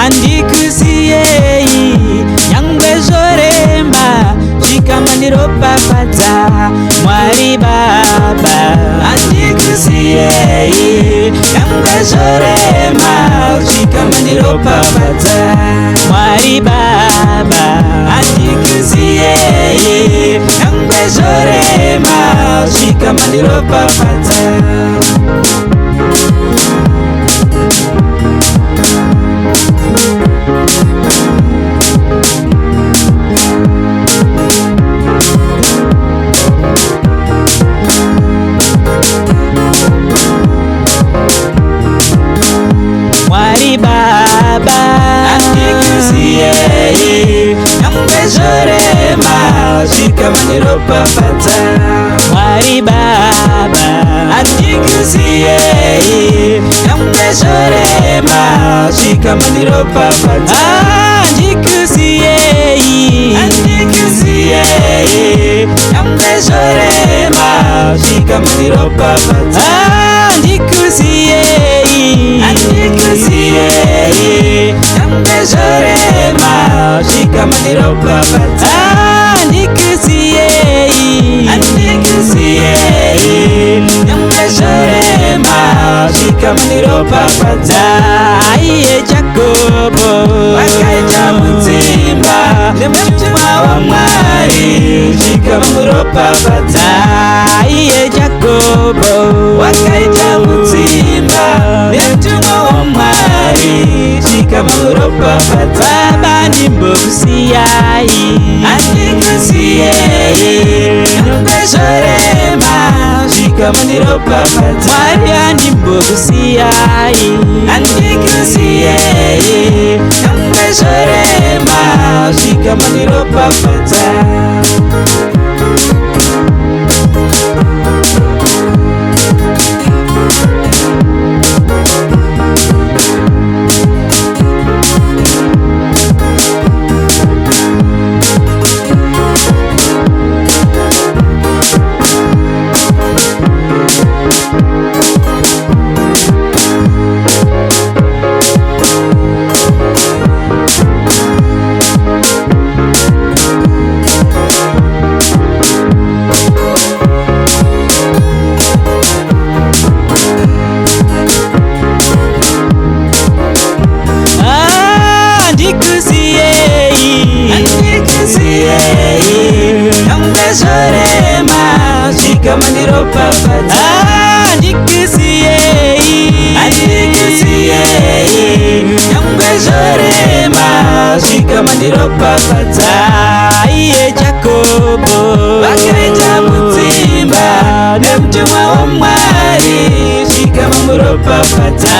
andikusiei nyangwe zorema zvikamaniro papata Mwari Baba andikusiei nyangwe zorema zvikamaniro papata Mwari Baba andikusiei nyangwe zorema zvikamaniro papata Mwari Baba andikusiei nyangwe zorema zvikamaniro papata Mwari Baba andikusiei nyangwe zorema zvikamaniro papata andikusiei nyangwe zorema zvikamaniro papata andikusiei nyangwe zorema zvikamaniro papata andikusiei nyangwe zorema zvikamaniro papata aiye Jakobo wakaita mudzimba nemutumwa waMwari zvikamaniro papata aiye Jakobo wakaita mudzimba nemutumwa waMwari zvikamaniro papata Baba ndimbokusiyai andikusiei nyangwe zorema zvikamaniro papata Mwari andimbokusiyai andikusiei nyangwe zorema zvikamaniro papata nyangwe zorema zvikamaniro papata andikusiei nyangwe zorema zvikamaniro papata aiye Jakobo wakaita mudzimba nemutumwa waMwari zvikamaniro papata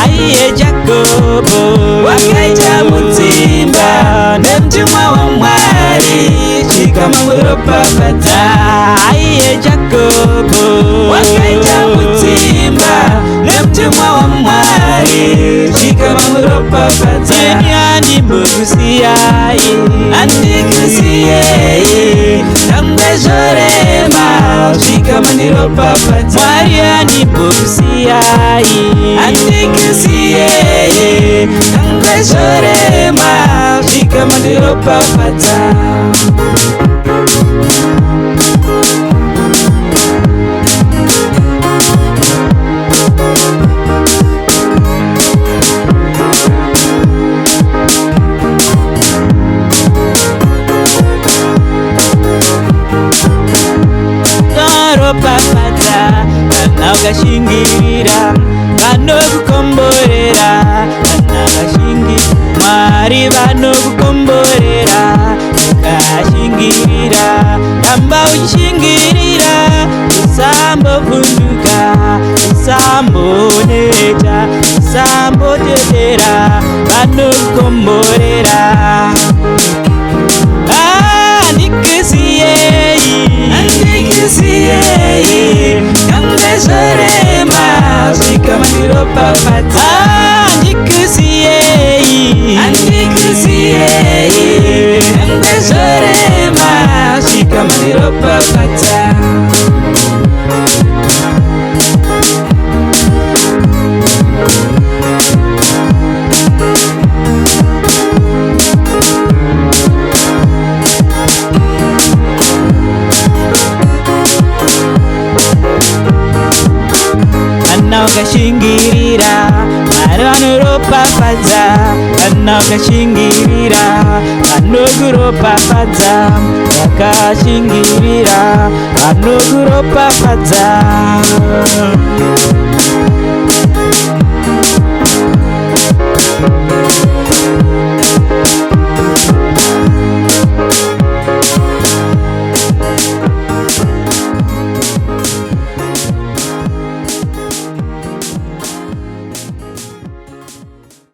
aiye Jakobo wakaita mudzimba nemutumwa waMwari zvikamaniro papata aiye Jakobo wakaita mudzimba nemutumwa waMwari zvikamaniro papata ini andimbokusiyai andikusiei nyangwe zorema zvikamaniro papata Mwari andimbokusiyai andikusiei nyangwe zorema zvikamaniro papata papata kana ukashingirira vanokukomborera kana ukashingirira Mwari vanokukomborera ukashingirira ramba uchishingirira usambovhunduka usamboneta usambotedera vanokukomborera andikusiei nyangwe zorema zvikamaniro papata andikusiei nyangwe zorema zvikamaniro papata vakashingirira Mwari vanoropafadza kana vakashingirira vanokuropafadza vakashingirira vanokuropafadza